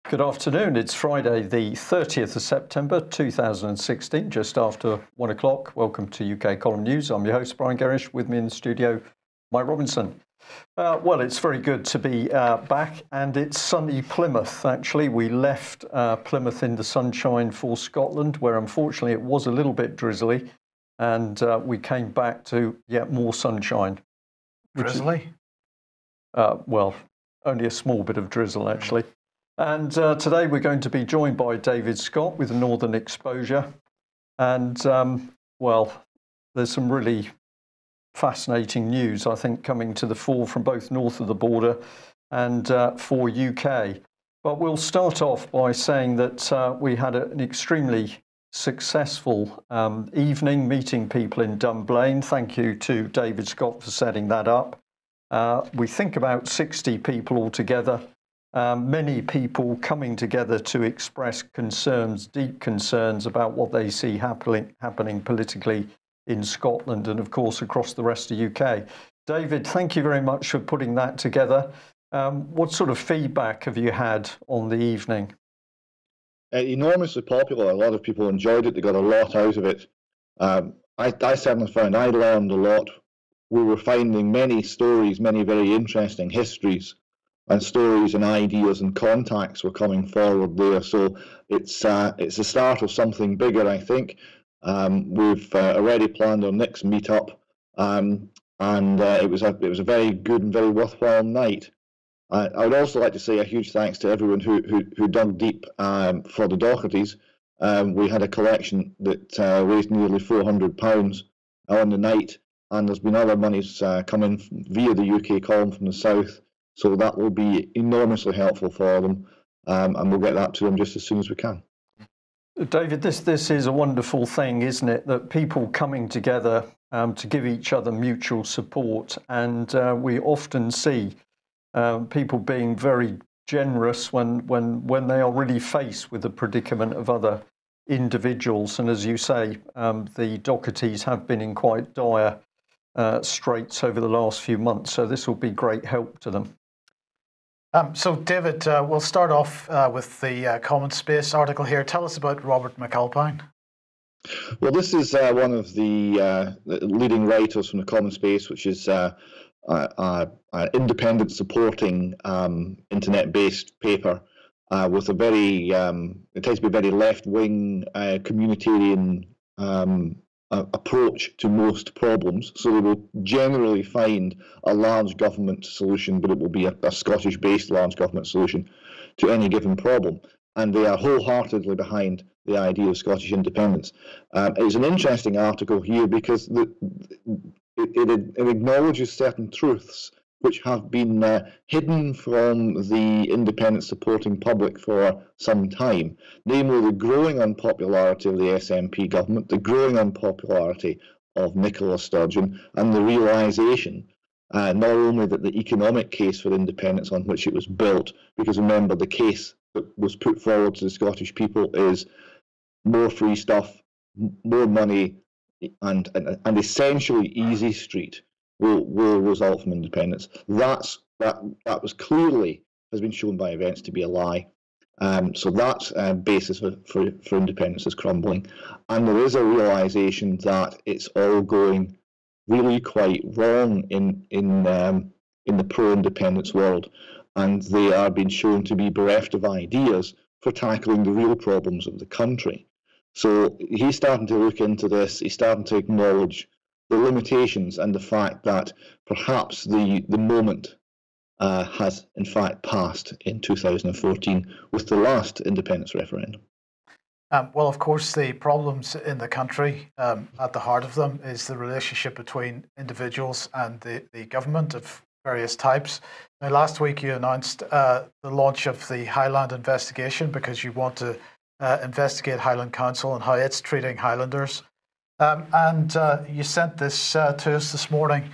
Good afternoon. It's Friday, the 30th of September 2016, just after 1 o'clock. Welcome to UK Column News. I'm your host, Brian Gerrish. With me in the studio, Mike Robinson. Well, it's very good to be back, and it's sunny Plymouth, actually. We left Plymouth in the sunshine for Scotland, where unfortunately it was a little bit drizzly, and we came back to yet more sunshine. Drizzly? Well, only a small bit of drizzle, actually. And today we're going to be joined by David Scott with Northern Exposure. And, well, there's some really fascinating news, I think, coming to the fore from both north of the border and for UK. But we'll start off by saying that we had an extremely successful evening meeting people in Dunblane. Thank you to David Scott for setting that up. We think about 60 people altogether. Many people coming together to express concerns, deep concerns about what they see happening politically in Scotland and, of course, across the rest of UK. David, thank you very much for putting that together. What sort of feedback have you had on the evening? Enormously popular. A lot of people enjoyed it. They got a lot out of it. I certainly found I learned a lot. We were finding many stories, many very interesting histories, and stories and ideas and contacts were coming forward there. So it's the start of something bigger, I think. We've already planned our next meetup, and it was a very good and very worthwhile night. I would also like to say a huge thanks to everyone who dug deep for the Dohertys. We had a collection that raised nearly £400 on the night, and there's been other monies coming via the UK column from the south. So that will be enormously helpful for them, and we'll get that to them just as soon as we can. David, this is a wonderful thing, isn't it? That people coming together to give each other mutual support, and we often see people being very generous when they are really faced with the predicament of other individuals. And as you say, the Dohertys have been in quite dire straits over the last few months, so this will be great help to them. So, David, we'll start off with the Common Space article here. Tell us about Robert McAlpine. Well, this is one of the leading writers from the Common Space, which is an independent supporting internet-based paper with a very, it tends to be a very left-wing communitarian approach to most problems. So they will generally find a large government solution, but it will be a Scottish-based large government solution to any given problem. And they are wholeheartedly behind the idea of Scottish independence. It's an interesting article here because it acknowledges certain truths which have been hidden from the independent supporting public for some time, namely the growing unpopularity of the SNP government, the growing unpopularity of Nicola Sturgeon, and the realisation not only that the economic case for independence on which it was built, because remember the case that was put forward to the Scottish people is more free stuff, more money, and essentially easy street will result from independence. That was clearly has been shown by events to be a lie. So that basis for independence is crumbling, and there is a realization that it's all going really quite wrong in the pro-independence world, and they are being shown to be bereft of ideas for tackling the real problems of the country. So he's starting to look into this. He's starting to acknowledge the limitations and the fact that perhaps the moment has in fact passed in 2014 with the last independence referendum. Well, of course, the problems in the country, at the heart of them is the relationship between individuals and the government of various types. Now, last week you announced the launch of the Highland investigation because you want to investigate Highland Council and how it's treating Highlanders. And you sent this to us this morning,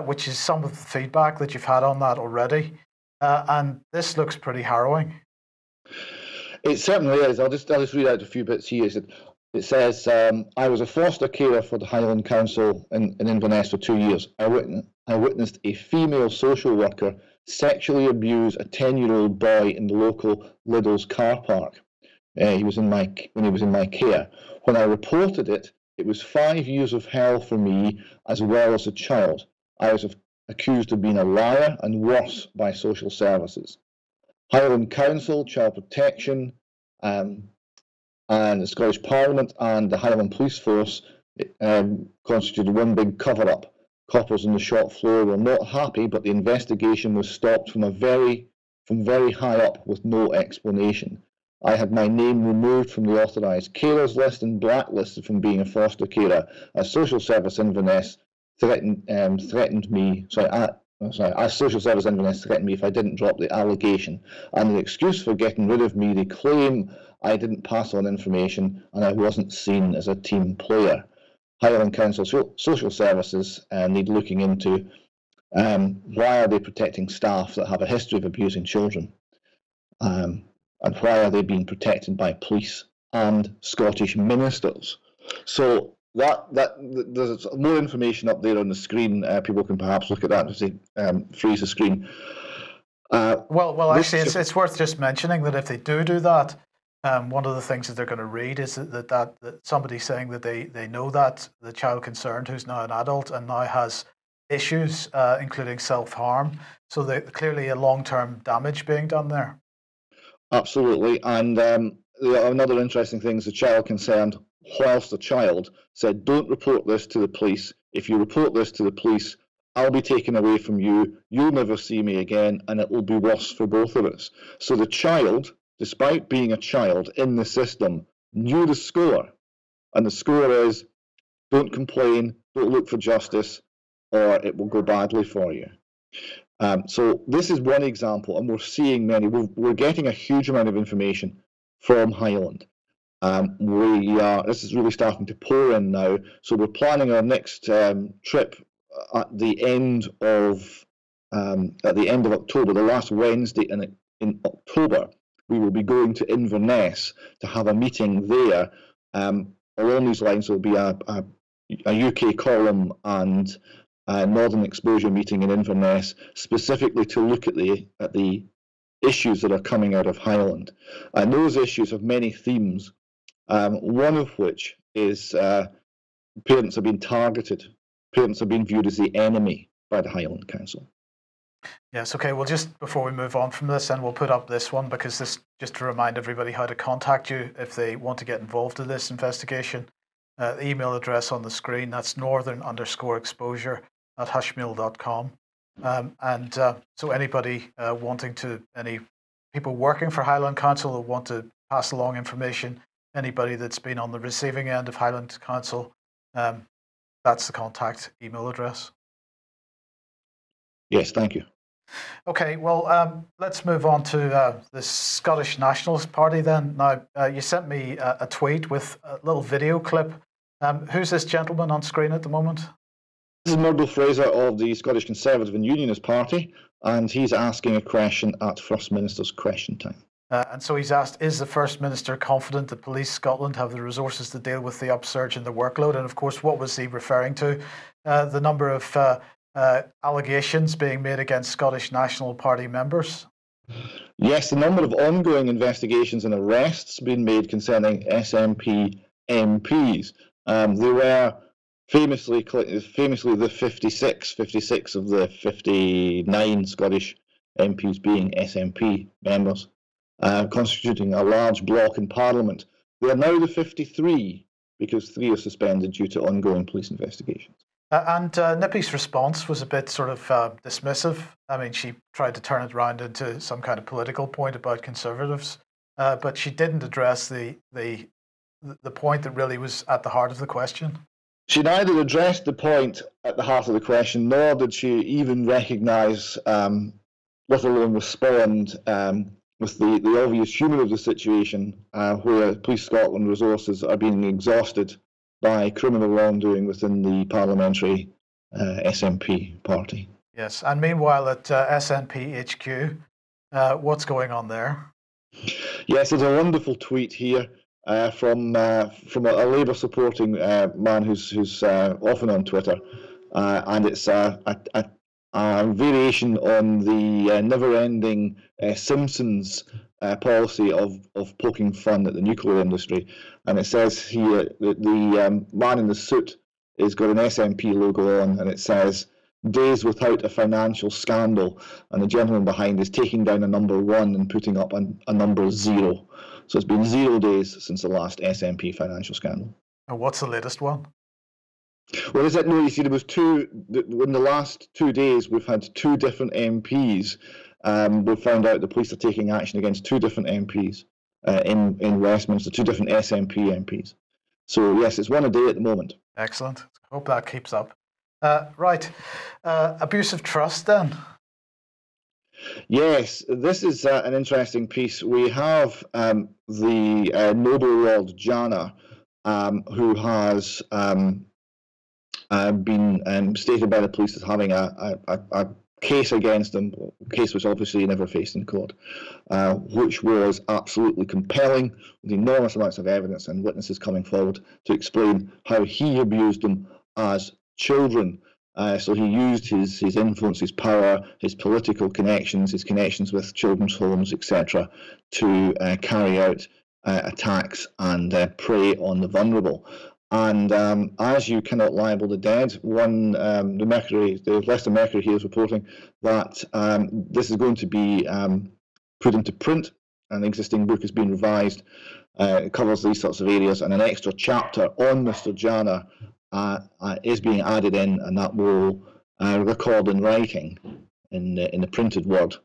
which is some of the feedback that you've had on that already. And this looks pretty harrowing. It certainly is. I'll just read out a few bits here. It says, I was a foster carer for the Highland Council in Inverness for 2 years. I witnessed a female social worker sexually abuse a 10-year-old boy in the local Lidl's car park. When he was in my care. When I reported it, it was 5 years of hell for me as well as a child. I was accused of being a liar and worse by social services. Highland Council, Child Protection, and the Scottish Parliament and the Highland Police Force constituted one big cover-up. Coppers on the shop floor were not happy, but the investigation was stopped from very high up with no explanation. I had my name removed from the authorised carers list and blacklisted from being a foster carer, as Social Service Inverness threatened me. As Social Service Inverness threatened me if I didn't drop the allegation. And the excuse for getting rid of me, they claim I didn't pass on information and I wasn't seen as a team player. Highland Council Social Services need looking into why are they protecting staff that have a history of abusing children, and why are they being protected by police and Scottish ministers. So there's more information up there on the screen. People can perhaps look at that to freeze the screen. Well, actually, it's worth just mentioning that if they do that, one of the things that they're going to read is that somebody saying that they know that the child concerned, who's now an adult and now has issues, including self-harm. So clearly a long-term damage being done there. Absolutely. And another interesting thing is the child concerned, whilst a child, said, don't report this to the police. If you report this to the police, I'll be taken away from you. You'll never see me again, and it will be worse for both of us. So the child, despite being a child in the system, knew the score. And the score is, don't complain, don't look for justice, or it will go badly for you. So this is one example, and we're seeing many. We're getting a huge amount of information from Highland. This is really starting to pour in now. So we're planning our next trip at the end of October, the last Wednesday in October. We will be going to Inverness to have a meeting there. Along these lines, there will be a UK column and a Northern Exposure meeting in Inverness, specifically to look at the issues that are coming out of Highland. And those issues have many themes, one of which is parents have been targeted. Parents have been viewed as the enemy by the Highland Council. Yes, okay, well, just before we move on from this, and we'll put up this one, because this, just to remind everybody how to contact you if they want to get involved in this investigation. The email address on the screen, that's northern_exposure@hushmail.com. So anybody any people working for Highland Council who want to pass along information, anybody that's been on the receiving end of Highland Council, that's the contact email address. Yes, thank you. Okay, well, let's move on to the Scottish Nationalist Party then. Now, you sent me a tweet with a little video clip. Who's this gentleman on screen at the moment? This is Murdo Fraser of the Scottish Conservative and Unionist Party, and he's asking a question at First Minister's Question Time. And so he's asked, is the First Minister confident that Police Scotland have the resources to deal with the upsurge in the workload? And of course, what was he referring to? The number of allegations being made against Scottish National Party members? Yes, the number of ongoing investigations and arrests being made concerning SNP MPs. They were famously the 56 of the 59 Scottish MPs being SNP members, constituting a large bloc in Parliament. They are now the 53 because 3 are suspended due to ongoing police investigations. And Nippy's response was a bit sort of dismissive. I mean, she tried to turn it around into some kind of political point about Conservatives, but she didn't address the point that really was at the heart of the question. She neither addressed the point at the heart of the question, nor did she even recognise, let alone respond with the obvious humour of the situation, where Police Scotland resources are being exhausted by criminal wrongdoing within the parliamentary SNP party. Yes, and meanwhile at SNP HQ, what's going on there? Yes, there's a wonderful tweet here from a Labour supporting man who's often on Twitter, and it's a a variation on the never-ending Simpsons policy of poking fun at the nuclear industry. And it says here that the man in the suit has got an SNP logo on, and it says, "Days without a financial scandal," and the gentleman behind is taking down a number 1 and putting up a number 0. So it's been 0 days since the last SNP financial scandal. And what's the latest one? Well, is it? No, you see, there was two. In the last 2 days, we've had 2 different MPs. We've found out the police are taking action against 2 different MPs in Westminster, 2 different SNP MPs. So yes, it's 1 a day at the moment. Excellent. Hope that keeps up. Right. Abuse of trust then. Yes, this is an interesting piece. We have the noble Lord Janner, who has been stated by the police as having a case against him, a case which obviously he never faced in court, which was absolutely compelling, with enormous amounts of evidence and witnesses coming forward to explain how he abused them as children. So he used his influence, his power, his political connections, his connections with children's homes, etc., to carry out attacks and prey on the vulnerable. And as you cannot libel the dead, the Leicester Mercury here is reporting that this is going to be put into print. An existing book has been revised. It covers these sorts of areas, and an extra chapter on Mr. Janner is being added in, and that will record in writing, in the printed word,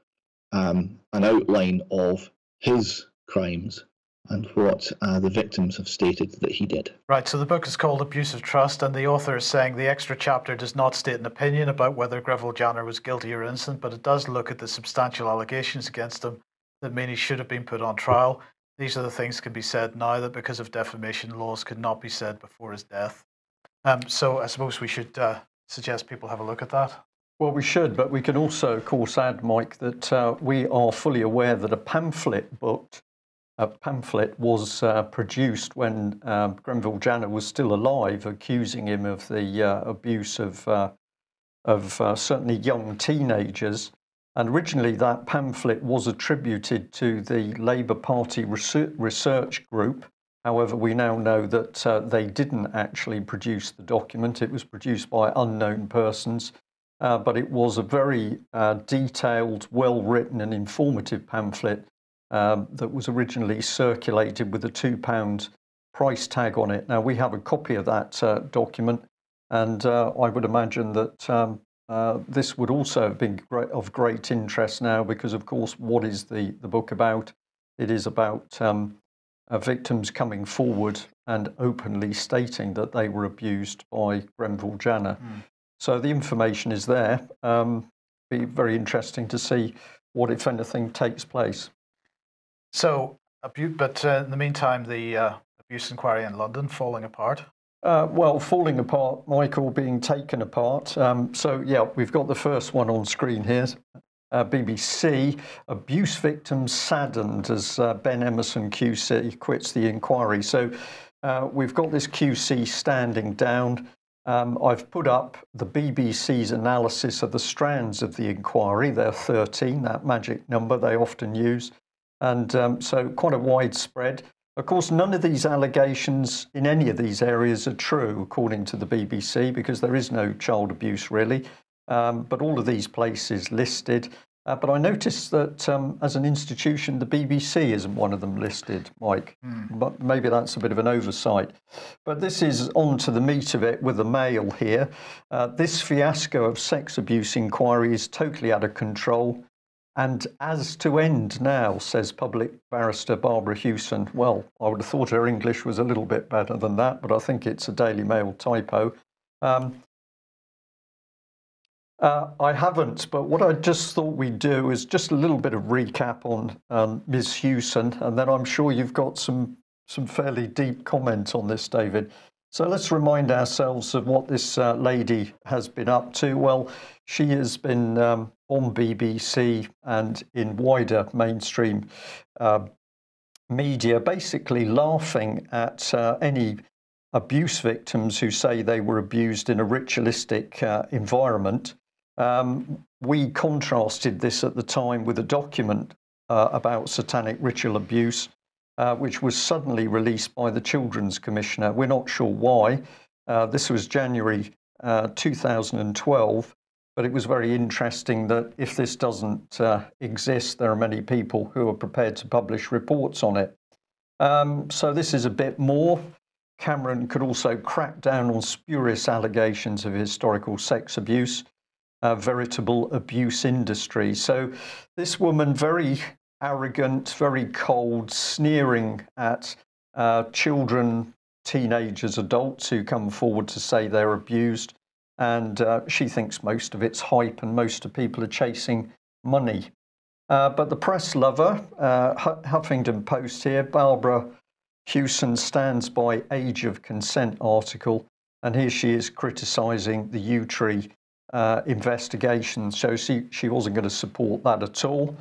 an outline of his crimes and what the victims have stated that he did. Right, so the book is called Abuse of Trust, and the author is saying the extra chapter does not state an opinion about whether Greville Janner was guilty or innocent, but it does look at the substantial allegations against him that mean he should have been put on trial. These are the things that can be said now that because of defamation laws could not be said before his death. So I suppose we should suggest people have a look at that. Well, we should, but we can also, of course, add, Mike, that we are fully aware that a pamphlet was produced when Greville Janner was still alive, accusing him of the abuse of certainly young teenagers. And originally that pamphlet was attributed to the Labour Party research group. However, we now know that they didn't actually produce the document. It was produced by unknown persons, but it was a very detailed, well-written and informative pamphlet that was originally circulated with a £2 price tag on it. Now, we have a copy of that document, and I would imagine that this would also have been of great interest now because, of course, what is the book about? It is about victims coming forward and openly stating that they were abused by Greville Janner. So the information is there. Be very interesting to see what, if anything, takes place. So, but in the meantime, the abuse inquiry in London falling apart? Well, falling apart, Michael, being taken apart. So, yeah, we've got the first one on screen here. BBC, abuse victims saddened as Ben Emerson QC quits the inquiry. So we've got this QC standing down. I've put up the BBC's analysis of the strands of the inquiry. They're 13, that magic number they often use. And so quite a widespread. Of course, none of these allegations in any of these areas are true, according to the BBC, because there is no child abuse, really. But all of these places listed. But I noticed that as an institution, the BBC isn't one of them listed, Mike. But maybe that's a bit of an oversight. But this is on to the meat of it with the Mail here. This fiasco of sex abuse inquiry is totally out of control. And as to end now, says public barrister Barbara Hewson. Well, I would have thought her English was a little bit better than that, but I think it's a Daily Mail typo. I haven't, but what I just thought we'd do is just a little bit of recap on Ms. Hewson, and then I'm sure you've got some fairly deep comment on this, David. So let's remind ourselves of what this lady has been up to. Well, she has been on BBC and in wider mainstream media, basically laughing at any abuse victims who say they were abused in a ritualistic environment. We contrasted this at the time with a document about satanic ritual abuse, which was suddenly released by the Children's Commissioner. We're not sure why. This was January 2012, but it was very interesting that if this doesn't exist, there are many people who are prepared to publish reports on it. So this is a bit more. Cameron could also crack down on spurious allegations of historical sex abuse, a veritable abuse industry. So this woman, very arrogant, very cold, sneering at children, teenagers, adults who come forward to say they're abused. And she thinks most of it's hype and most of people are chasing money. But the press lover, Huffington Post here, Barbara Hewson, stands by age of consent article, and here she is criticising the Utree investigation. So she wasn't going to support that at all.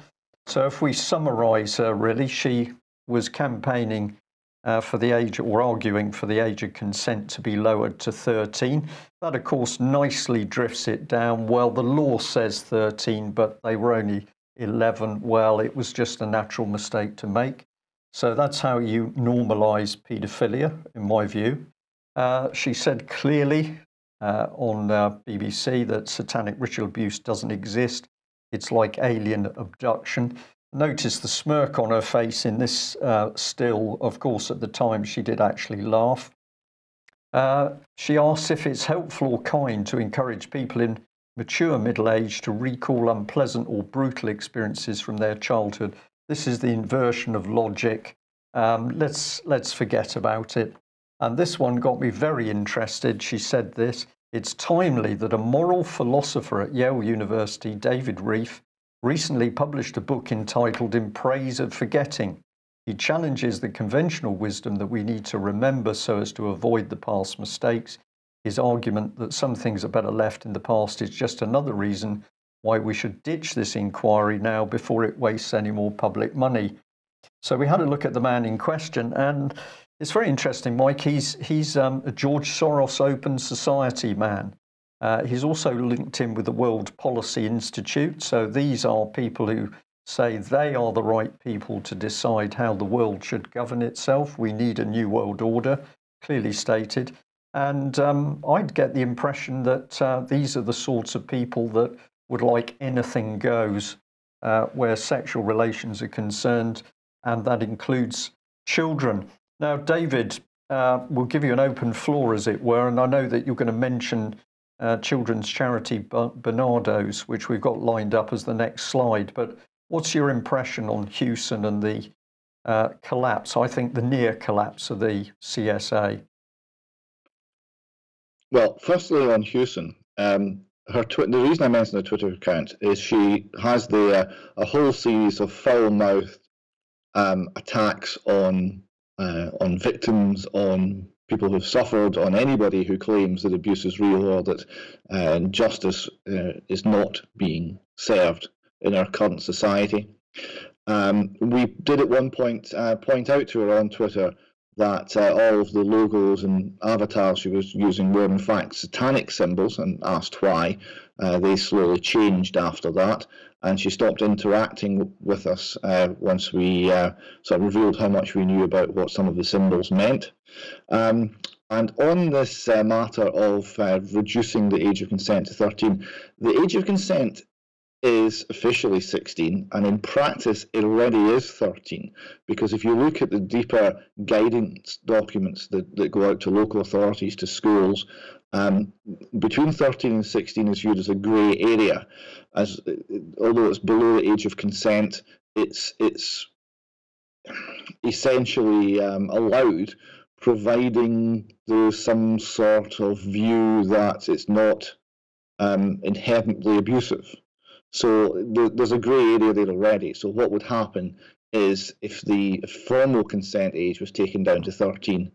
So if we summarise her, really, she was campaigning for the age, or arguing for the age of consent to be lowered to 13. That, of course, nicely drifts it down. Well, the law says 13, but they were only 11. Well, it was just a natural mistake to make. So that's how you normalise paedophilia, in my view. She said clearly on BBC that satanic ritual abuse doesn't exist. It's like alien abduction. Notice the smirk on her face in this still. Of course, at the time, she did actually laugh. She asks if it's helpful or kind to encourage people in mature middle age to recall unpleasant or brutal experiences from their childhood. This is the inversion of logic. Let's forget about it. And this one got me very interested. She said this: it's timely that a moral philosopher at Yale University, David Reef, recently published a book entitled In Praise of Forgetting. He challenges the conventional wisdom that we need to remember so as to avoid the past mistakes. His argument that some things are better left in the past is just another reason why we should ditch this inquiry now before it wastes any more public money. So we had a look at the man in question, and it's very interesting, Mike. He's a George Soros Open Society man. He's also linked in with the World Policy Institute. So these are people who say they are the right people to decide how the world should govern itself. We need a new world order, clearly stated. And I'd get the impression that these are the sorts of people that would like anything goes where sexual relations are concerned, and that includes children. Now, David, we'll give you an open floor, as it were, and I know that you're going to mention children's charity Bernardo's, which we've got lined up as the next slide. But what's your impression on Hewson and the collapse, I think the near collapse of the CSA? Well, firstly on Hewson, the reason I mentioned her Twitter account is she has a whole series of foul-mouthed attacks on victims, on people who've suffered, on anybody who claims that abuse is real or that justice is not being served in our current society. We did at one point point out to her on Twitter that all of the logos and avatars she was using were in fact satanic symbols, and asked why. They slowly changed after that, and she stopped interacting with us once we sort of revealed how much we knew about what some of the symbols meant. And on this matter of reducing the age of consent to 13, the age of consent is officially 16, and in practice it already is 13, because if you look at the deeper guidance documents that go out to local authorities, to schools, between 13 and 16 is viewed as a grey area, as although it's below the age of consent, it's essentially allowed, providing there's some sort of view that it's not inherently abusive. So there's a grey area there already. So what would happen is, if the formal consent age was taken down to 13,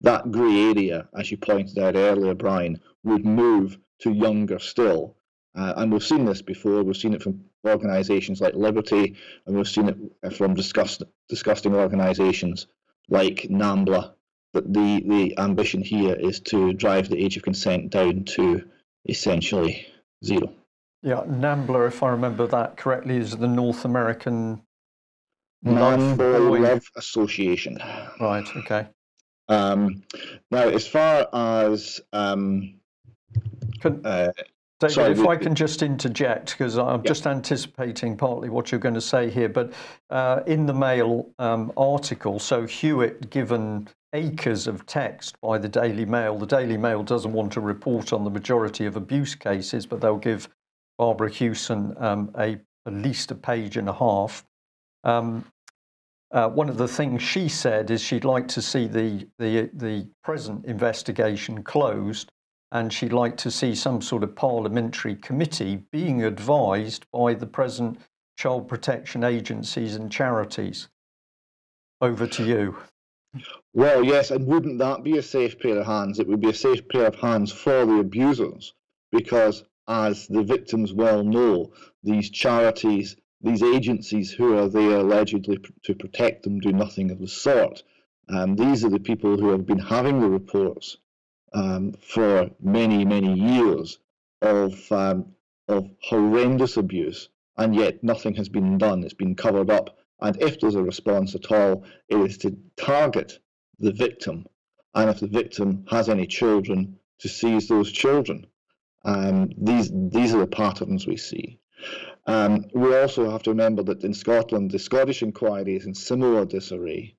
that grey area, as you pointed out earlier, Brian, would move to younger still. And we've seen this before. We've seen it from organisations like Liberty, and we've seen it from disgusting organisations like NAMBLA. But the ambition here is to drive the age of consent down to essentially 0. Yeah, NAMBLA, if I remember that correctly, is the North American Non-Boy Love Association. Right, okay. Now, as far as David, sorry, if I can just interject, because I'm just anticipating partly what you're going to say here, but in the Mail article, so Hewitt given acres of text by the Daily Mail. The Daily Mail doesn't want to report on the majority of abuse cases, but they'll give Barbara Hewson at least a page and a half. One of the things she said is she'd like to see the present investigation closed, and she'd like to see some sort of parliamentary committee being advised by the present child protection agencies and charities. Over to you. Well, yes, and wouldn't that be a safe pair of hands? It would be a safe pair of hands for the abusers, because as the victims well know, these charities, these agencies who are there allegedly to protect them do nothing of the sort. These are the people who have been having the reports for many, many years of horrendous abuse, and yet nothing has been done. It's been covered up. And if there's a response at all, it is to target the victim. And if the victim has any children, to seize those children. These are the patterns we see. We also have to remember that in Scotland, the Scottish inquiry is in similar disarray.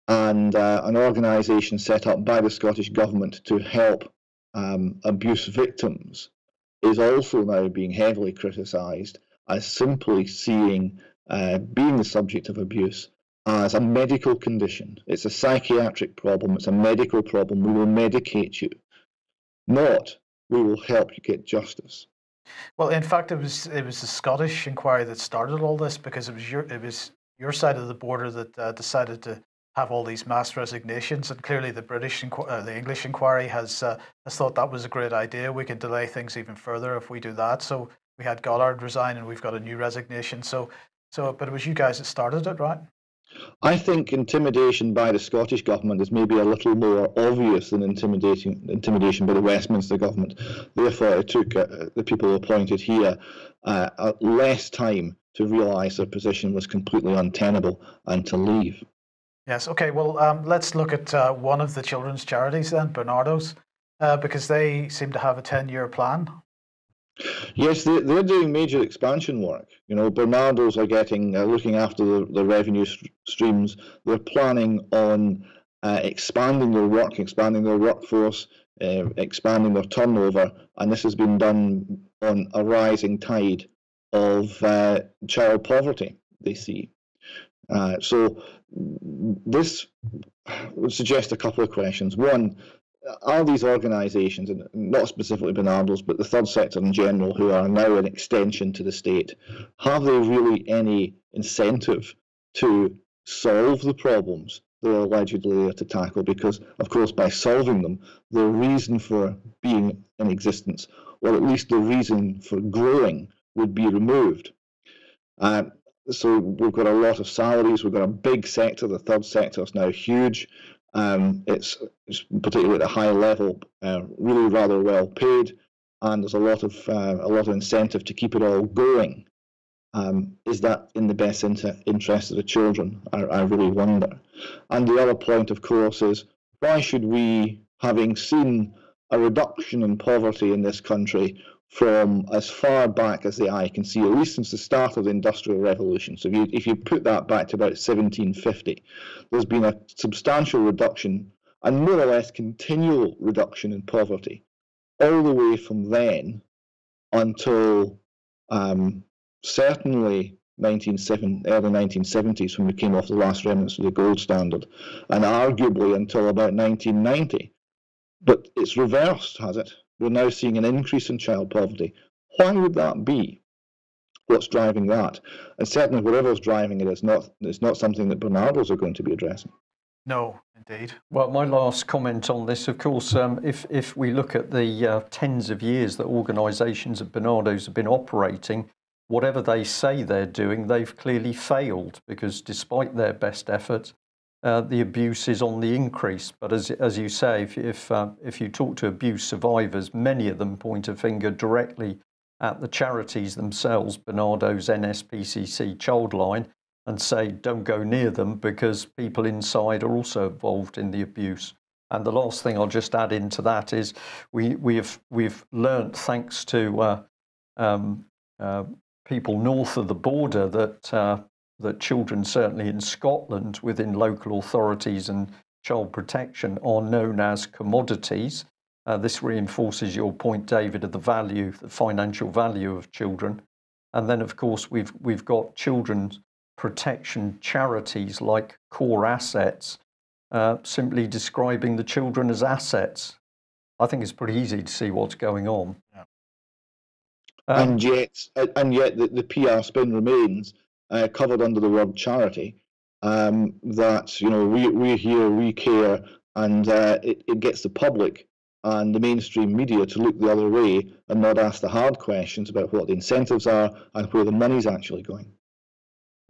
And an organisation set up by the Scottish Government to help abuse victims is also now being heavily criticised as simply seeing being the subject of abuse as a medical condition. It's a psychiatric problem, it's a medical problem, we will medicate you, not we will help you get justice. Well, in fact, it was the Scottish inquiry that started all this, because it was your side of the border that decided to have all these mass resignations, and clearly the English inquiry has thought that was a great idea. We can delay things even further if we do that. So we had Gollard resign, and we've got a new resignation. But it was you guys that started it, right? I think intimidation by the Scottish Government is maybe a little more obvious than intimidation by the Westminster Government. Therefore, it took the people appointed here less time to realise their position was completely untenable and to leave. Yes, okay, well, let's look at one of the children's charities then, Bernardo's, because they seem to have a 10-year plan. Yes, they're doing major expansion work. You know, Bernardo's are looking after the revenue streams. They're planning on expanding their work, expanding their workforce, expanding their turnover, and this has been done on a rising tide of child poverty they see. So this would suggest a couple of questions. One, are these organisations, and not specifically Bernardo's, but the third sector in general, who are now an extension to the state, have they really any incentive to solve the problems they're allegedly there to tackle? Because, of course, by solving them, the reason for being in existence, or at least the reason for growing, would be removed. So we've got a lot of salaries, we've got a big sector, the third sector is now huge. It's particularly at a high level, really rather well paid, and there's a lot of incentive to keep it all going. Is that in the best interest of the children? I really wonder. And the other point, of course, is why should we, having seen a reduction in poverty in this country from as far back as the eye can see, at least since the start of the Industrial Revolution. So if you put that back to about 1750, there's been a substantial reduction and more or less continual reduction in poverty, all the way from then until certainly early 1970s, when we came off the last remnants of the gold standard, and arguably until about 1990. But it's reversed, has it? We're now seeing an increase in child poverty. Why would that be? What's driving that? And certainly whatever's driving it is not something that Bernardo's are going to be addressing. No, indeed. Well, my last comment on this, of course, if we look at the tens of years that organisations at Bernardo's have been operating, whatever they say they're doing, they've clearly failed, because despite their best efforts, the abuse is on the increase. But as you say, if you talk to abuse survivors, many of them point a finger directly at the charities themselves, Bernardo's NSPCC Childline, and say don't go near them because people inside are also involved in the abuse. And the last thing I'll just add into that is we've learnt, thanks to people north of the border, that children, certainly in Scotland, within local authorities and child protection, are known as commodities. This reinforces your point, David, of the financial value of children. And then, of course, we've got children's protection charities like Core Assets, simply describing the children as assets. I think it's pretty easy to see what's going on. Yeah. And yet the PR spin remains covered under the word charity. That we're here, we care, and it gets the public and the mainstream media to look the other way and not ask the hard questions about what the incentives are and where the money's actually going.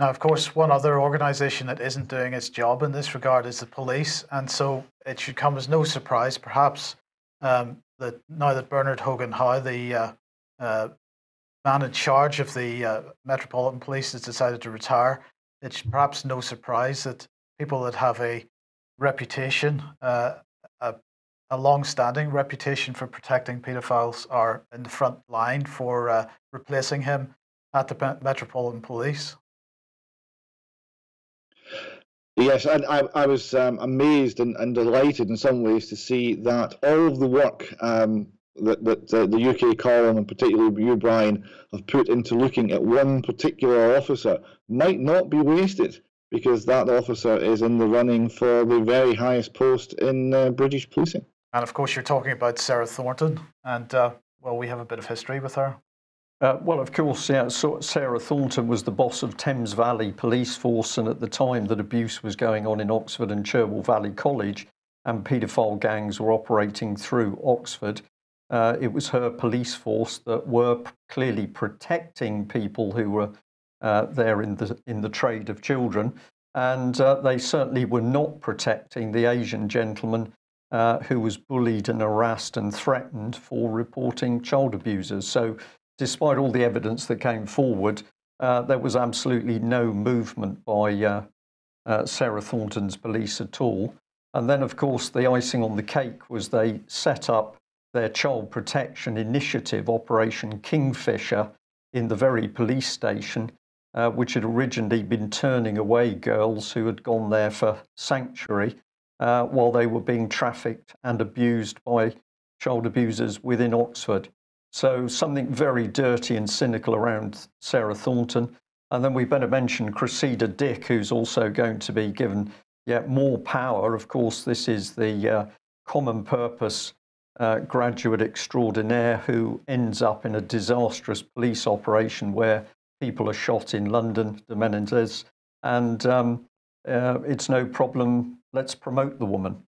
Now, of course, one other organisation that isn't doing its job in this regard is the police, and so it should come as no surprise, perhaps, that now that Bernard Hogan Howe, the man in charge of the Metropolitan Police, has decided to retire, it's perhaps no surprise that people that have a reputation, a long-standing reputation for protecting paedophiles, are in the front line for replacing him at the Metropolitan Police. Yes, and I was amazed and delighted in some ways to see that all of the work that the UK column, and particularly you, Brian, have put into looking at one particular officer might not be wasted, because that officer is in the running for the very highest post in British policing. And of course, you're talking about Sara Thornton, and well, we have a bit of history with her. Well, of course, yeah. So Sara Thornton was the boss of Thames Valley Police Force, and at the time that abuse was going on in Oxford and Cherwell Valley College, and paedophile gangs were operating through Oxford, it was her police force that were clearly protecting people who were there in the trade of children, and they certainly were not protecting the Asian gentleman who was bullied and harassed and threatened for reporting child abusers. So, despite all the evidence that came forward, there was absolutely no movement by Sara Thornton's police at all. And then, of course, the icing on the cake was they set up their child protection initiative, Operation Kingfisher, in the very police station, which had originally been turning away girls who had gone there for sanctuary while they were being trafficked and abused by child abusers within Oxford. So something very dirty and cynical around Sara Thornton. And then we better mention Cressida Dick, who's also going to be given yet more power. Of course, this is the common purpose graduate extraordinaire who ends up in a disastrous police operation where people are shot in London, de Menendez, and it's no problem. Let's promote the woman.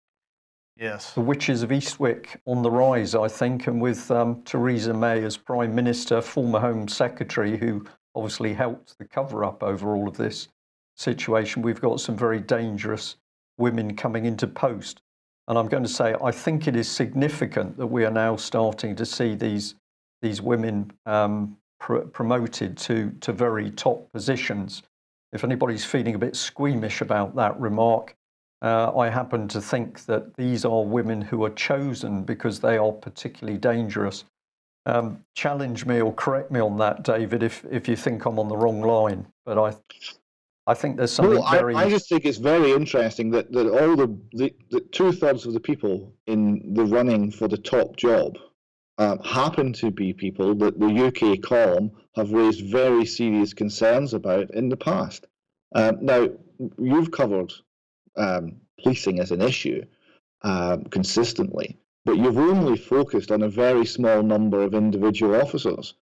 Yes. The Witches of Eastwick on the rise, I think, and with Theresa May as Prime Minister, former Home Secretary, who obviously helped the cover-up over all of this situation, we've got some very dangerous women coming into post. And I'm going to say, I think it is significant that we are now starting to see these women promoted to very top positions. If anybody's feeling a bit squeamish about that remark, I happen to think that these are women who are chosen because they are particularly dangerous. Challenge me or correct me on that, David, if you think I'm on the wrong line. But I think there's something very... I just think it's very interesting that all the 2/3 of the people in the running for the top job happen to be people that the UK column have raised very serious concerns about in the past. Now, you've covered policing as an issue consistently, but you've only focused on a very small number of individual officers.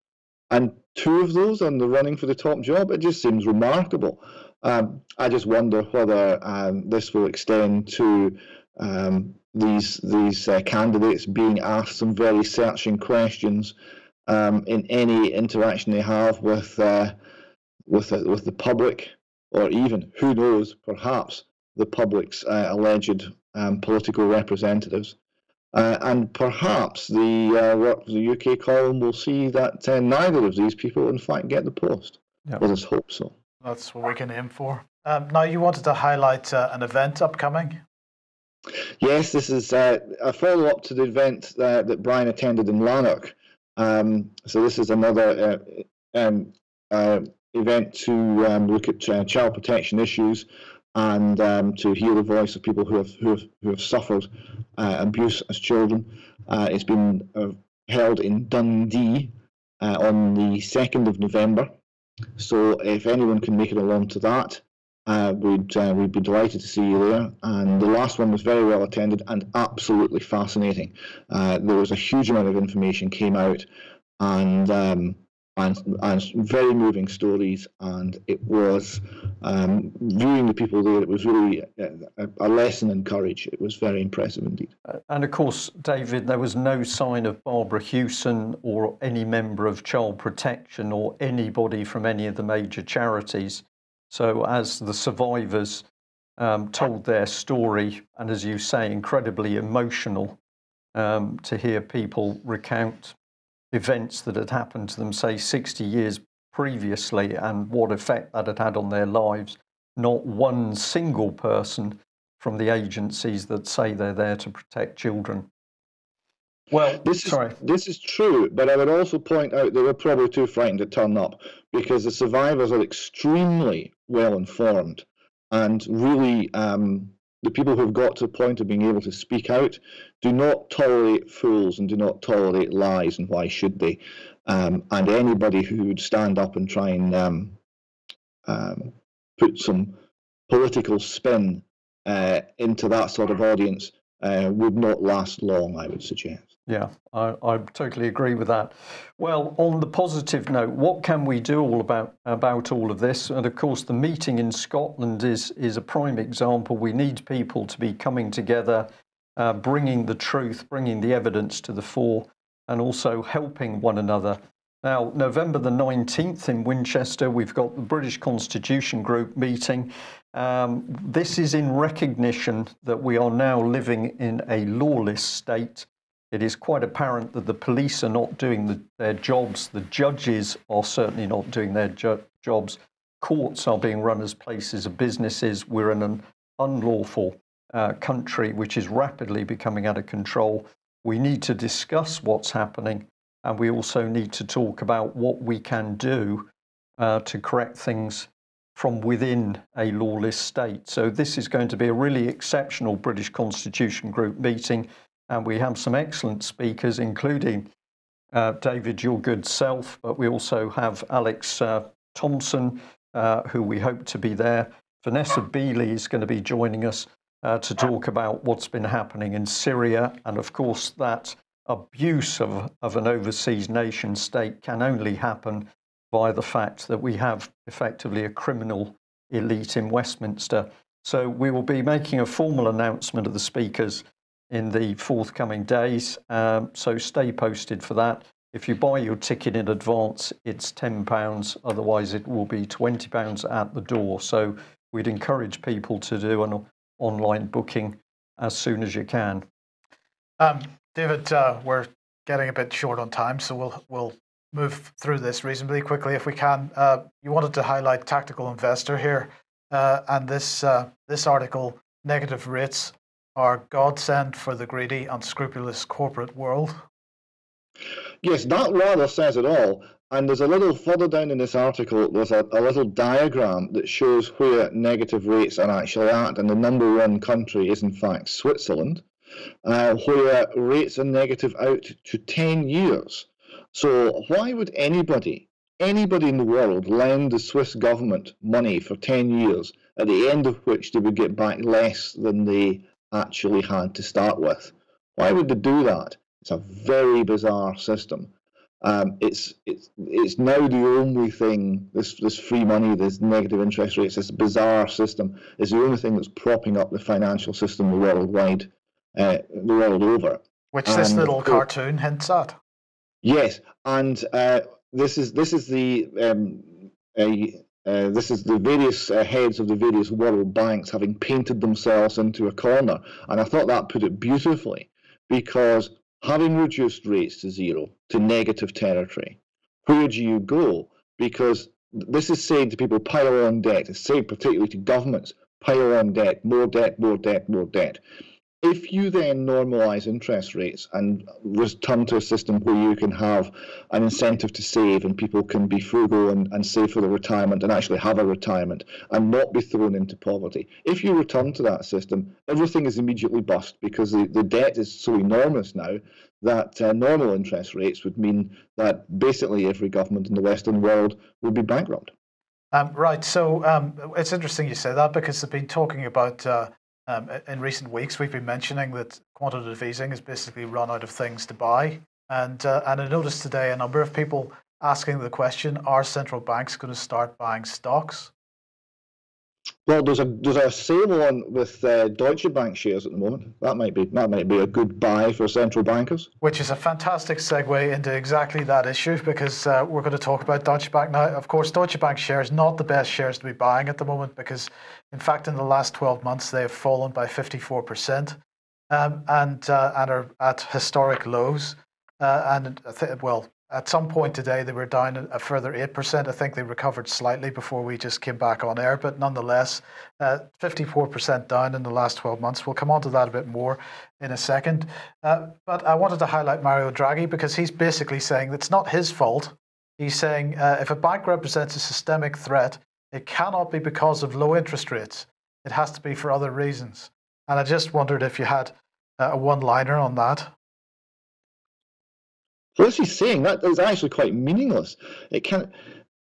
And 2 of those on the running for the top job, it just seems remarkable. I just wonder whether this will extend to these candidates being asked some very searching questions in any interaction they have with the public, or even, who knows, perhaps the public's alleged political representatives. And perhaps the work of the UK column will see that neither of these people, in fact, get the post. Yep. Let us hope so. That's what we can aim for. Now, you wanted to highlight an event upcoming. Yes, this is a follow-up to the event that Brian attended in Lanark. So this is another event to look at child protection issues and to hear the voice of people who have suffered abuse as children. It's been held in Dundee on the 2nd of November. So if anyone can make it along to that, we'd be delighted to see you there. And the last one was very well attended and absolutely fascinating. There was a huge amount of information came out, and very moving stories, and it was viewing the people there. It was really a lesson in courage. It was very impressive indeed. And of course, David, there was no sign of Barbara Hewson or any member of Child Protection or anybody from any of the major charities. So as the survivors told their story, and as you say, incredibly emotional to hear people recount events that had happened to them, say, 60 years previously, and what effect that had had on their lives. Not one single person from the agencies that say they're there to protect children. Well, this is true, but I would also point out they were probably too frightened to turn up, because the survivors are extremely well informed, and really the people who've got to the point of being able to speak out do not tolerate fools and do not tolerate lies, and why should they? And anybody who would stand up and try and put some political spin into that sort of audience would not last long, I would suggest. Yeah, I totally agree with that. Well, on the positive note, what can we do about all of this? And of course, the meeting in Scotland is a prime example. We need people to be coming together, bringing the truth, bringing the evidence to the fore, and also helping one another. Now, November the 19th in Winchester, we've got the British Constitution Group meeting. This is in recognition that we are now living in a lawless state. It is quite apparent that the police are not doing their jobs. The judges are certainly not doing their jobs. Courts are being run as places of businesses. We're in an unlawful country which is rapidly becoming out of control. We need to discuss what's happening, and we also need to talk about what we can do to correct things from within a lawless state. So this is going to be a really exceptional British Constitution Group meeting. And we have some excellent speakers, including David, your good self, but we also have Alex Thompson, who we hope to be there. Vanessa Beeley is going to be joining us to talk about what's been happening in Syria. And of course, that abuse of an overseas nation state can only happen by the fact that we have effectively a criminal elite in Westminster. So we will be making a formal announcement of the speakers in the forthcoming days, so stay posted for that. If you buy your ticket in advance, it's £10, otherwise it will be £20 at the door. So we'd encourage people to do an online booking as soon as you can. David, we're getting a bit short on time, so we'll move through this reasonably quickly if we can. You wanted to highlight Tactical Investor here, and this article, Negative Rates are godsend for the greedy, unscrupulous corporate world. Yes, that rather says it all. And there's a little further down in this article, there's a little diagram that shows where negative rates are actually at. And the number one country is, in fact, Switzerland, where rates are negative out to 10 years. So why would anybody in the world lend the Swiss government money for 10 years, at the end of which they would get back less than they actually had to start with? Why would they do that? It's a very bizarre system. It's now the only thing, this free money, this negative interest rates, this bizarre system is the only thing that's propping up the financial system the world over. Which this little cartoon hints at. Yes, and this is the various heads of the various world banks having painted themselves into a corner, and I thought that put it beautifully, because having reduced rates to zero, to negative territory, where do you go? Because this is saying to people, pile on debt. It's saying particularly to governments, pile on debt, more debt, more debt, more debt. If you then normalise interest rates and return to a system where you can have an incentive to save and people can be frugal and save for their retirement and actually have a retirement and not be thrown into poverty, if you return to that system, everything is immediately bust because the debt is so enormous now that normal interest rates would mean that basically every government in the Western world would be bankrupt. Right, so it's interesting you say that because they've been talking about in recent weeks, we've been mentioning that quantitative easing has basically run out of things to buy. And I noticed today a number of people asking the question, are central banks going to start buying stocks? Well, there's a sale on with Deutsche Bank shares at the moment. That might be a good buy for central bankers. Which is a fantastic segue into exactly that issue because we're going to talk about Deutsche Bank now. Of course, Deutsche Bank shares not the best shares to be buying at the moment because, in fact, in the last 12 months they have fallen by 54% and are at historic lows. At some point today, they were down a further 8%. I think they recovered slightly before we just came back on air, but nonetheless, 54% down in the last 12 months. We'll come on to that a bit more in a second. But I wanted to highlight Mario Draghi because he's basically saying it's not his fault. He's saying if a bank represents a systemic threat, it cannot be because of low interest rates. It has to be for other reasons. And I just wondered if you had a one-liner on that. What he's saying, that is actually quite meaningless. It can,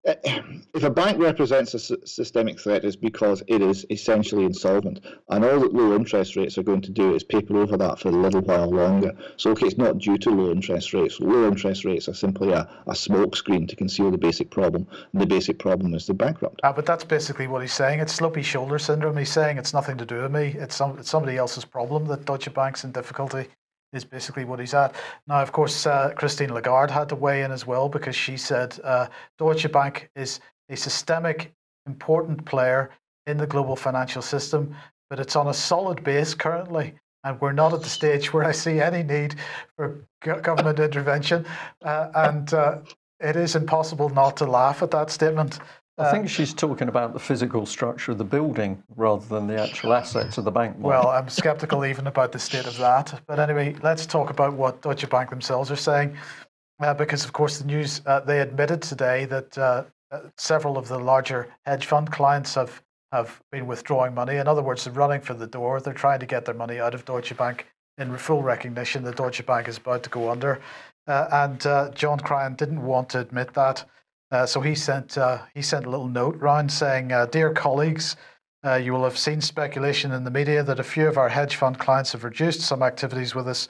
if a bank represents a systemic threat, it's because it is essentially insolvent, and all that low interest rates are going to do is paper over that for a little while longer. So, okay, it's not due to low interest rates. Low interest rates are simply a smokescreen to conceal the basic problem, and the basic problem is the bankrupt. But that's basically what he's saying. It's sloppy shoulder syndrome. He's saying it's nothing to do with me. It's somebody else's problem that Deutsche Bank's in difficulty. Is basically what he's at. Now, of course, Christine Lagarde had to weigh in as well because she said Deutsche Bank is a systemic, important player in the global financial system, but it's on a solid base currently, and we're not at the stage where I see any need for government intervention, and it is impossible not to laugh at that statement. I think she's talking about the physical structure of the building rather than the actual assets of the bank. Well, I'm sceptical even about the state of that. But anyway, let's talk about what Deutsche Bank themselves are saying. Because, of course, the news, they admitted today that several of the larger hedge fund clients have been withdrawing money. In other words, they're running for the door. They're trying to get their money out of Deutsche Bank in full recognition that Deutsche Bank is about to go under. And John Cryan didn't want to admit that. So he sent a little note round saying, "Dear colleagues, you will have seen speculation in the media that a few of our hedge fund clients have reduced some activities with us.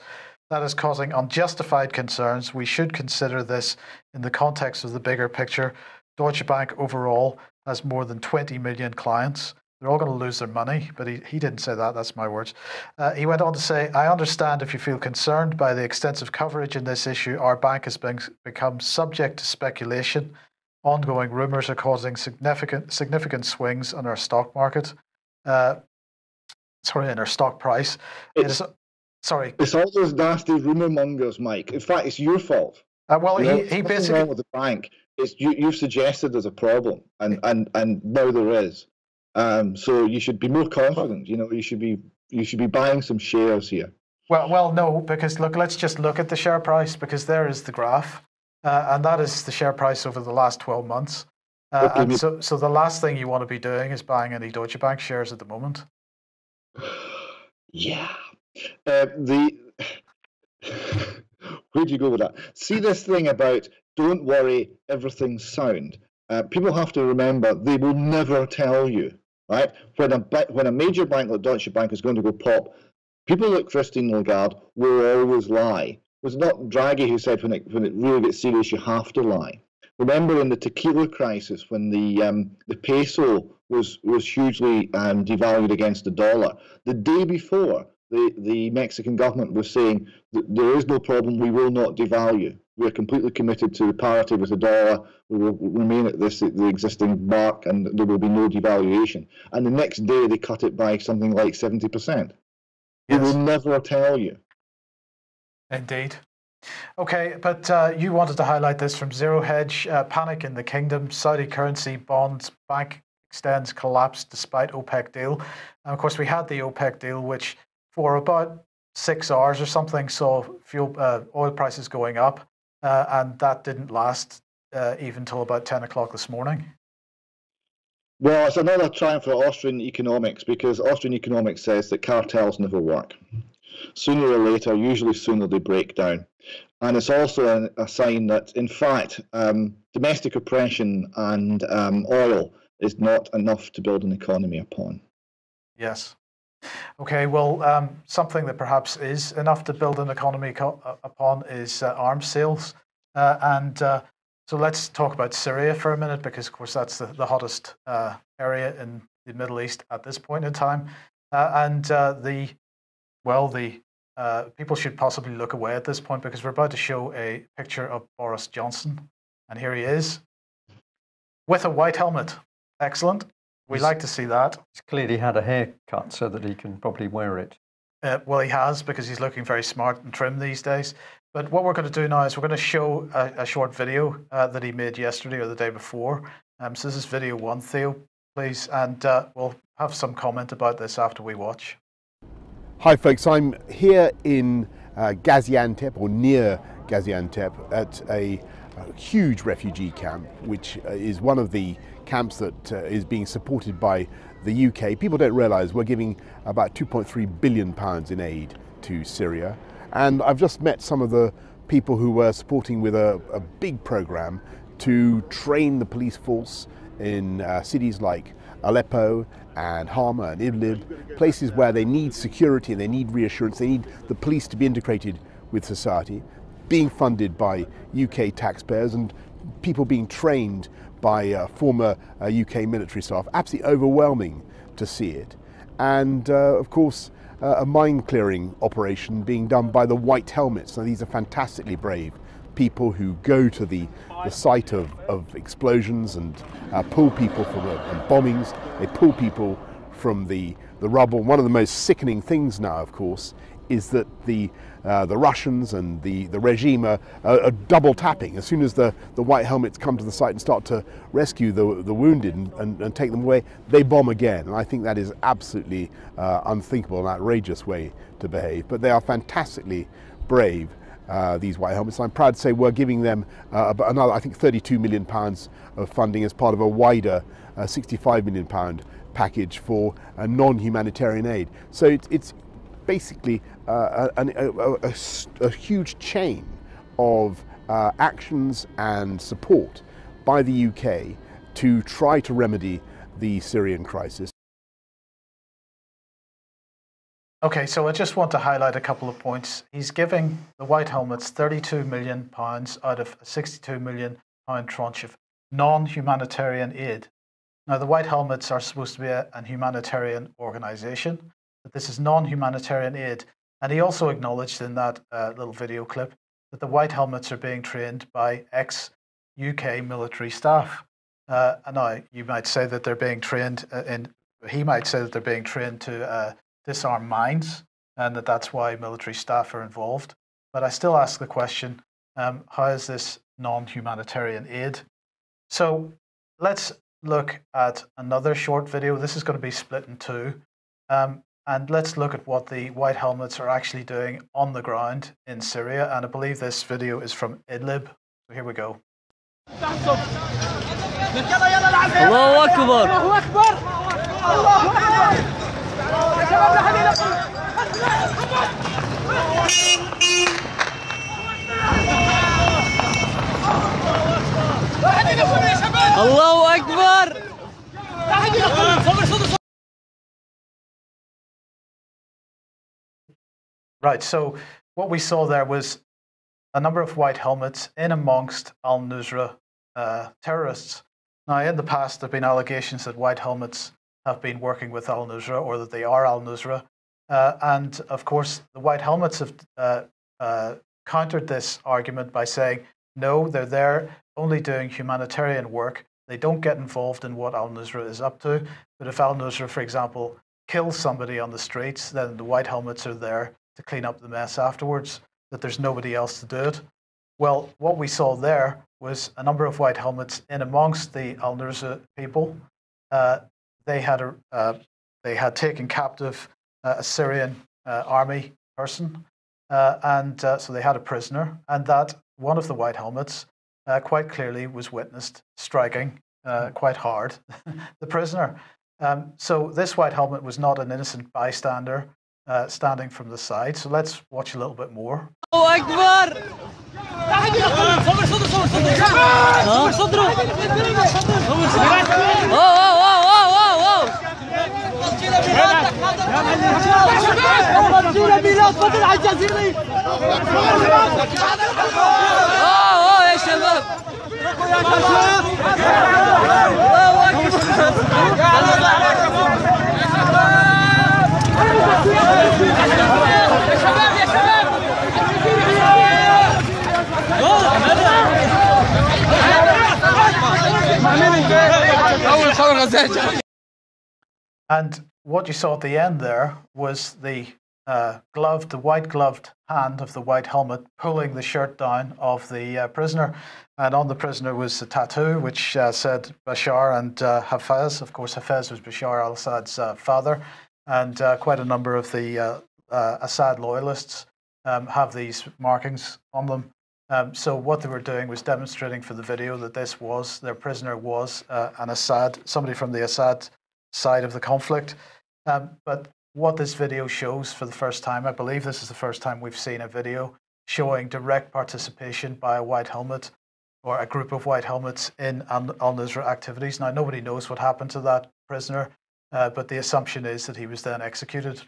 That is causing unjustified concerns. We should consider this in the context of the bigger picture. Deutsche Bank overall has more than 20 million clients. They're all going to lose their money," but he didn't say that. That's my words. He went on to say, "I understand if you feel concerned by the extensive coverage in this issue. Our bank has become subject to speculation. Ongoing rumours are causing significant swings in our stock market. In our stock price. It's all those nasty rumour mongers, Mike. In fact, it's your fault. He basically wrong with the bank. It's you've suggested there's a problem, and now there is. So you should be more confident. You should be buying some shares here. Well, no, because look, let's just look at the share price because there is the graph. And that is the share price over the last 12 months. So the last thing you want to be doing is buying any Deutsche Bank shares at the moment. Yeah. Where do you go with that? See this thing about don't worry, everything's sound. People have to remember they will never tell you, right? When a major bank like Deutsche Bank is going to go pop, people like Christine Lagarde will always lie. It was not Draghi who said when it really gets serious, you have to lie. Remember in the tequila crisis when the peso was hugely devalued against the dollar, the day before the Mexican government was saying that there is no problem, we will not devalue. We're completely committed to parity with the dollar. We will remain at the existing mark and there will be no devaluation. And the next day they cut it by something like 70%. They will never tell you. Indeed. Okay, but you wanted to highlight this from Zero Hedge. Panic in the kingdom, Saudi currency, bonds, bank extends collapse despite OPEC deal. And of course, we had the OPEC deal, which for about 6 hours or something saw oil prices going up, and that didn't last even till about 10 o'clock this morning. Well, it's another triumph for Austrian economics, because Austrian economics says that cartels never work. Sooner or later, usually sooner, they break down. And it's also a sign that, in fact, domestic oppression and oil is not enough to build an economy upon. Yes. Okay, well, something that perhaps is enough to build an economy upon is arms sales. So let's talk about Syria for a minute, because, of course, that's the hottest area in the Middle East at this point in time. People should possibly look away at this point, because we're about to show a picture of Boris Johnson. And here he is with a white helmet. Excellent. We like to see that. He's clearly had a haircut so that he can probably wear it. Well, he has, because he's looking very smart and trim these days. But what we're going to do now is we're going to show a short video that he made yesterday or the day before. So this is video 1, Theo, please. And we'll have some comment about this after we watch. Hi folks, I'm here in Gaziantep, or near Gaziantep, at a huge refugee camp, which is one of the camps that is being supported by the UK. People don't realise we're giving about £2.3 billion in aid to Syria. And I've just met some of the people who were supporting with a big programme to train the police force in cities like Aleppo and Hama and Idlib, places where they need security and they need reassurance, they need the police to be integrated with society, being funded by UK taxpayers and people being trained by former UK military staff. Absolutely overwhelming to see it. And of course, a mine-clearing operation being done by the White Helmets. Now, these are fantastically brave people who go to the site of explosions and pull people from and bombings. They pull people from the rubble. One of the most sickening things now, of course, is that the Russians and the regime are double tapping. As soon as the White Helmets come to the site and start to rescue the wounded and take them away, they bomb again. And I think that is absolutely unthinkable and outrageous way to behave. But they are fantastically brave, these White Helmets. I'm proud to say we're giving them another, I think, £32 million of funding as part of a wider £65 million package for non-humanitarian aid. So it's basically a huge chain of actions and support by the UK to try to remedy the Syrian crisis. Okay, so I just want to highlight a couple of points. He's giving the White Helmets £32 million out of a £62 million tranche of non-humanitarian aid. Now, the White Helmets are supposed to be a humanitarian organisation, but this is non-humanitarian aid. And he also acknowledged in that little video clip that the White Helmets are being trained by ex-UK military staff. And now you might say that they're being trained he might say that they're being trained to disarm mines, and that's why military staff are involved. But I still ask the question, how is this non-humanitarian aid? So let's look at another short video. This is going to be split in two. And let's look at what the White Helmets are actually doing on the ground in Syria. And I believe this video is from Idlib. So here we go. Allahu Akbar! Allahu Akbar! Allahu Akbar! Allahu Akbar! Right, so what we saw there was a number of White Helmets in amongst al-Nusra terrorists. Now, in the past, there have been allegations that White Helmets have been working with al-Nusra, or that they are al-Nusra. And of course, the White Helmets have countered this argument by saying, no, they're there only doing humanitarian work. They don't get involved in what al-Nusra is up to. But if al-Nusra, for example, kills somebody on the streets, then the White Helmets are there to clean up the mess afterwards. that there's nobody else to do it. Well, what we saw there was a number of white helmets in amongst the Al-Nusra people. They had taken captive a Syrian army person, and so they had a prisoner, and that one of the white helmets quite clearly was witnessed striking quite hard the prisoner. So this white helmet was not an innocent bystander standing from the side. So let's watch a little bit more. الله أكبر صبر صدر صبر صدر صدره يا شباب And what you saw at the end there was the white gloved hand of the white helmet pulling the shirt down of the prisoner. And on the prisoner was a tattoo which said Bashar and Hafez. Of course, Hafez was Bashar al-Assad's father. And quite a number of the Assad loyalists have these markings on them. So what they were doing was demonstrating for the video that their prisoner was an Assad, somebody from the Assad side of the conflict. But what this video shows for the first time, I believe this is the first time we've seen a video showing direct participation by a white helmet or a group of white helmets in al-Nusra activities. Now, nobody knows what happened to that prisoner, but the assumption is that he was then executed.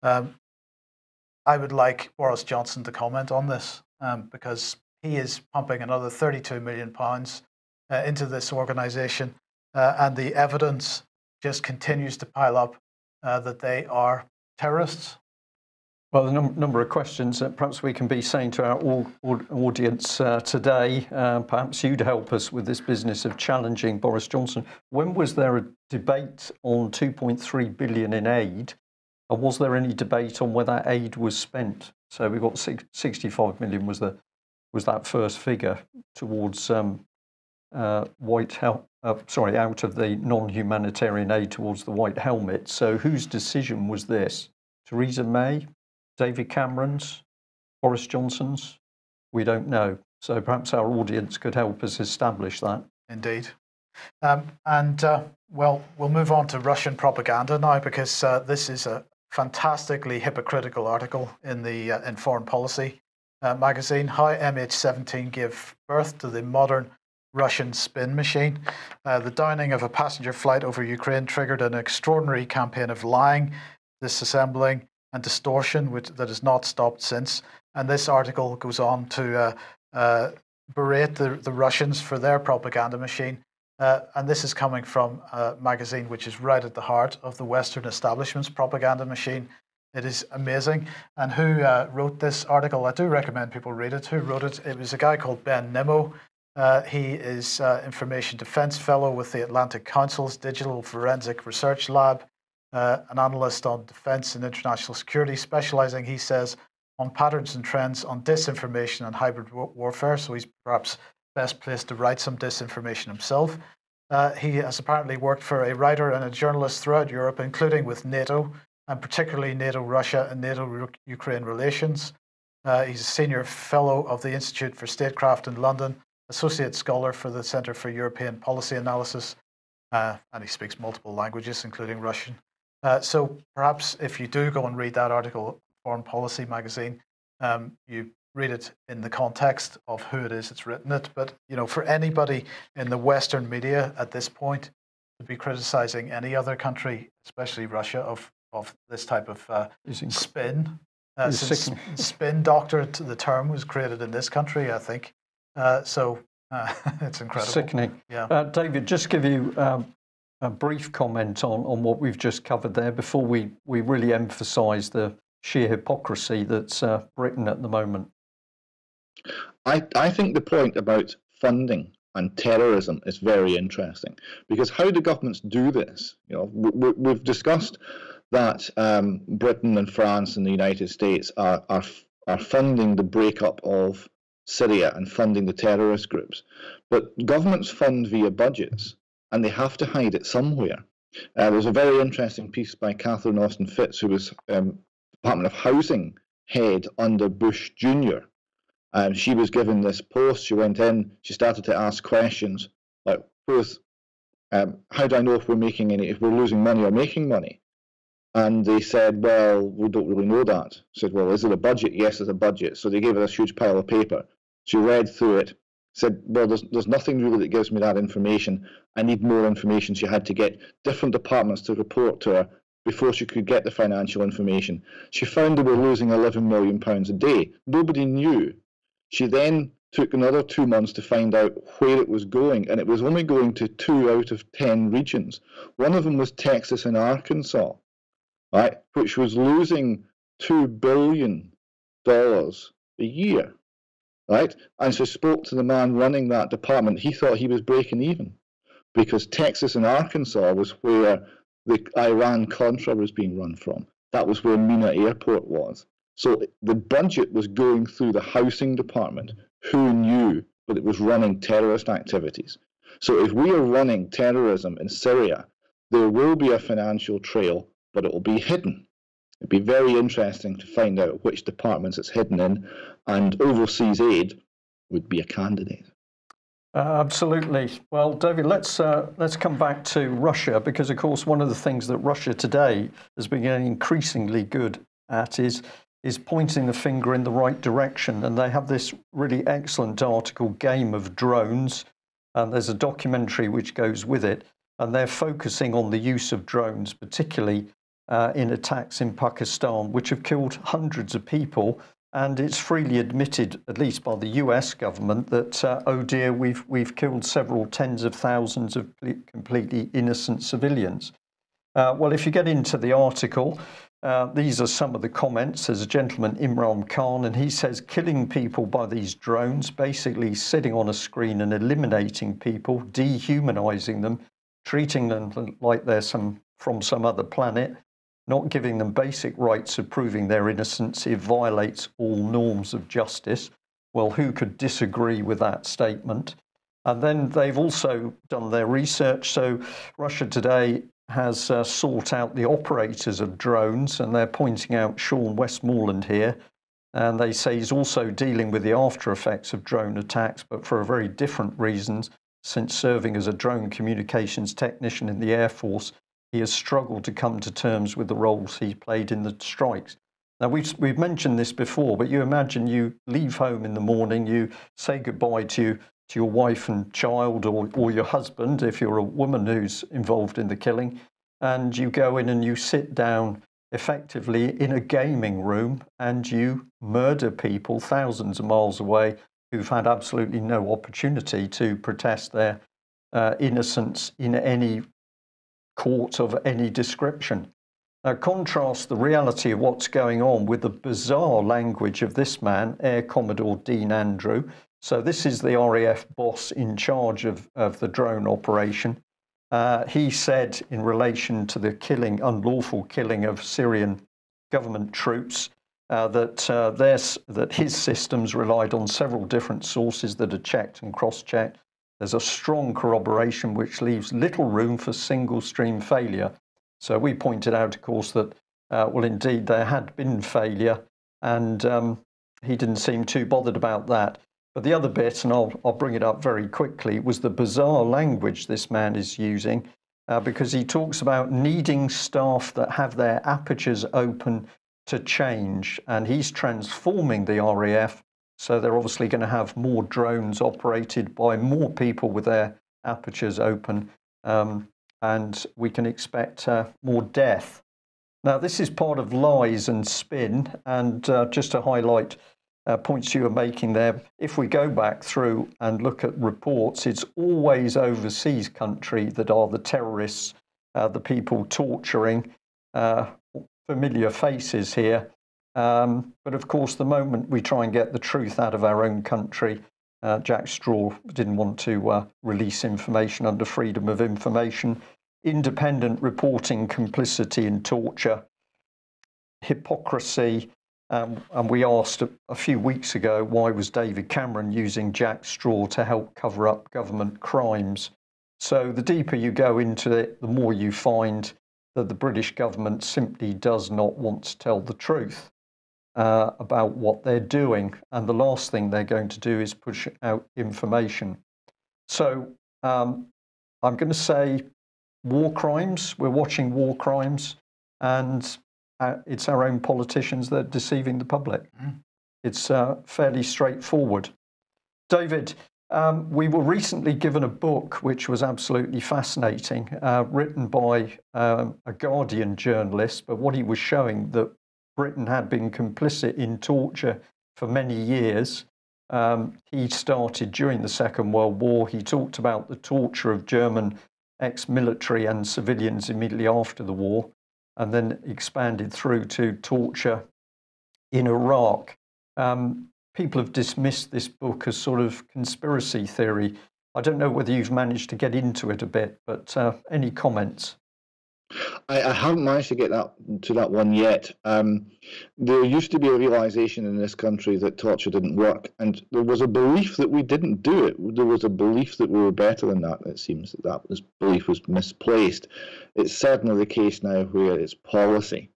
I would like Boris Johnson to comment on this because he is pumping another £32 million into this organisation, and the evidence just continues to pile up that they are terrorists. Well, the number of questions that perhaps we can be saying to our audience today, perhaps you'd help us with this business of challenging Boris Johnson. When was there a debate on 2.3 billion in aid? And was there any debate on whether aid was spent? So we've got 65 million was that first figure towards out of the non-humanitarian aid towards the White Helmet. So whose decision was this? Theresa May, David Cameron's, Boris Johnson's? We don't know. So perhaps our audience could help us establish that. Indeed. Well, we'll move on to Russian propaganda now, because this is a fantastically hypocritical article in Foreign Policy magazine, How MH17 Gave Birth to the Modern Russian Spin Machine. The downing of a passenger flight over Ukraine triggered an extraordinary campaign of lying, disassembling, and distortion, that has not stopped since. And this article goes on to berate the Russians for their propaganda machine. And this is coming from a magazine which is right at the heart of the Western establishment's propaganda machine. It is amazing. And who wrote this article? I do recommend people read it. Who wrote it? It was a guy called Ben Nimmo. He is Information Defense Fellow with the Atlantic Council's Digital Forensic Research Lab, an analyst on defense and international security, specializing, he says, on patterns and trends on disinformation and hybrid warfare. So he's perhaps best placed to write some disinformation himself. He has apparently worked for a writer and a journalist throughout Europe, including with NATO, and particularly NATO-Russia and NATO-Ukraine relations. He's a senior fellow of the Institute for Statecraft in London, associate scholar for the Centre for European Policy Analysis, and he speaks multiple languages, including Russian. So perhaps if you do go and read that article, Foreign Policy magazine, you read it in the context of who it is that's written it. But, you know, for anybody in the Western media at this point to be criticizing any other country, especially Russia, of this type of spin, since spin doctor, the term was created in this country, I think. So it's incredible. Sickening. Yeah. David, just give you a brief comment on what we've just covered there before we really emphasise the sheer hypocrisy that's Britain at the moment. I think the point about funding and terrorism is very interesting, because how do governments do this? You know, we've discussed that Britain and France and the United States are are funding the breakup of Syria and funding the terrorist groups. But governments fund via budgets, and they have to hide it somewhere. There's a very interesting piece by Catherine Austin Fitz, who was Department of Housing head under Bush Jr. She was given this post. She went in, she started to ask questions like, how do I know if we're losing money or making money? And they said, well, we don't really know that. I said, well, is it a budget? Yes, it's a budget. So they gave her this huge pile of paper. She read through it, said, well, there's nothing really that gives me that information. I need more information. She had to get different departments to report to her before she could get the financial information. She found they were losing £11 million a day. Nobody knew. She then took another 2 months to find out where it was going, and it was only going to 2 out of 10 regions. One of them was Texas and Arkansas, right, which was losing $2 billion a year, right? And she spoke to the man running that department. He thought he was breaking even because Texas and Arkansas was where the Iran-Contra was being run from. That was where Mina Airport was. So the budget was going through the housing department. Who knew? But it was running terrorist activities. So if we are running terrorism in Syria, there will be a financial trail, but it will be hidden. It'd be very interesting to find out which departments it's hidden in, and overseas aid would be a candidate. Absolutely. Well, David, let's come back to Russia, because, of course, one of the things that Russia today has been getting increasingly good at is pointing the finger in the right direction. And they have this really excellent article, Game of Drones, and there's a documentary which goes with it. And they're focusing on the use of drones, particularly in attacks in Pakistan, which have killed hundreds of people. And it's freely admitted, at least by the US government, that, oh dear, we've killed several tens of thousands of completely innocent civilians. Well, if you get into the article, these are some of the comments. There's a gentleman, Imran Khan, and he says killing people by these drones, basically sitting on a screen and eliminating people, dehumanizing them, treating them like they're from some other planet, not giving them basic rights of proving their innocence. It violates all norms of justice. Well, who could disagree with that statement? And then they've also done their research. So Russia today has sought out the operators of drones, and they're pointing out Sean Westmoreland here. And they say he's also dealing with the after effects of drone attacks, but for a very different reasons. Since serving as a drone communications technician in the Air Force, he has struggled to come to terms with the roles he played in the strikes. Now, we've mentioned this before, but you imagine you leave home in the morning, you say goodbye to your wife and child, or your husband, if you're a woman who's involved in the killing, and you go in and you sit down effectively in a gaming room and you murder people thousands of miles away who've had absolutely no opportunity to protest their innocence in any court of any description. Now, contrast the reality of what's going on with the bizarre language of this man, Air Commodore Dean Andrew. So this is the RAF boss in charge of the drone operation. He said in relation to the unlawful killing of Syrian government troops, that his systems relied on several different sources that are checked and cross-checked. There's a strong corroboration which leaves little room for single stream failure. So we pointed out, of course, that, well, indeed, there had been failure, and he didn't seem too bothered about that. But the other bit, and I'll bring it up very quickly, was the bizarre language this man is using, because he talks about needing staff that have their apertures open to change, and he's transforming the RAF. So they're obviously going to have more drones operated by more people with their apertures open, and we can expect more death. Now, this is part of lies and spin, and just to highlight points you were making there, if we go back through and look at reports, it's always overseas country that are the terrorists, the people torturing, familiar faces here. But of course, the moment we try and get the truth out of our own country, Jack Straw didn't want to release information under freedom of information, independent reporting, complicity in torture, hypocrisy, And we asked a few weeks ago, why was David Cameron using Jack Straw to help cover up government crimes? So the deeper you go into it, the more you find that the British government simply does not want to tell the truth about what they're doing. And the last thing they're going to do is push out information. So I'm going to say war crimes. We're watching war crimes, and it's our own politicians that are deceiving the public. It's fairly straightforward. David, we were recently given a book which was absolutely fascinating, written by a Guardian journalist, but what he was showing that Britain had been complicit in torture for many years. He started during the Second World War. He talked about the torture of German ex-military and civilians immediately after the war, and then expanded through to torture in Iraq. People have dismissed this book as sort of conspiracy theory. I don't know whether you've managed to get into it a bit, but any comments? I haven't managed to get to that one yet. There used to be a realization in this country that torture didn't work, and there was a belief that we didn't do it. There was a belief that we were better than that. It seems that this belief was misplaced. It's certainly the case now where it's policy.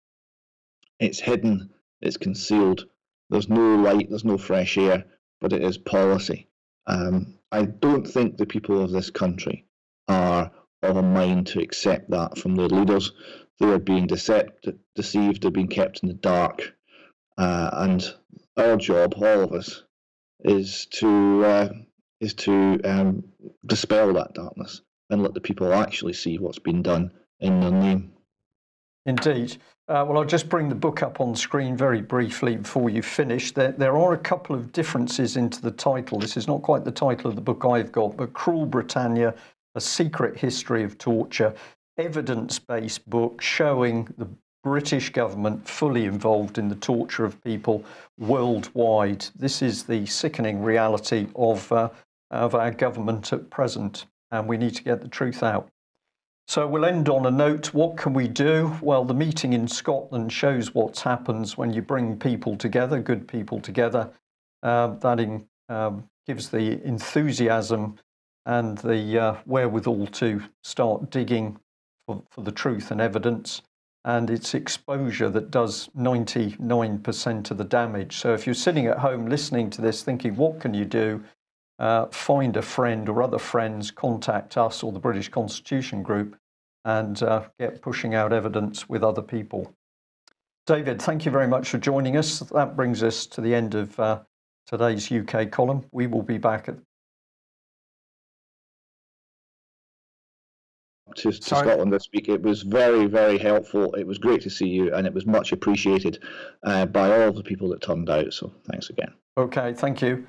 It's hidden, it's concealed. There's no light, there's no fresh air, but it is policy. I don't think the people of this country are of a mind to accept that from their leaders. They are being deceived, they're being kept in the dark. And our job, all of us, is to dispel that darkness and let the people actually see what's been done in their name. Indeed. Well, I'll just bring the book up on screen very briefly before you finish. There are a couple of differences into the title. This is not quite the title of the book I've got, but Cruel Britannia, A Secret History of Torture, evidence-based book showing the British government fully involved in the torture of people worldwide. This is the sickening reality of our government at present, and we need to get the truth out. So we'll end on a note. What can we do? Well, the meeting in Scotland shows what happens when you bring people together, good people together. That gives the enthusiasm and the wherewithal to start digging for the truth and evidence. And it's exposure that does 99% of the damage. So if you're sitting at home listening to this thinking, what can you do? Find a friend or other friends, contact us or the British Constitution Group, and get pushing out evidence with other people. David, thank you very much for joining us. That brings us to the end of today's UK column. We will be back at to Scotland this week. It was very, very helpful. It was great to see you, and it was much appreciated by all the people that turned out. So thanks again. Okay, thank you.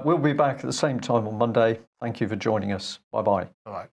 We'll be back at the same time on Monday. Thank you for joining us. Bye-bye. Bye-bye.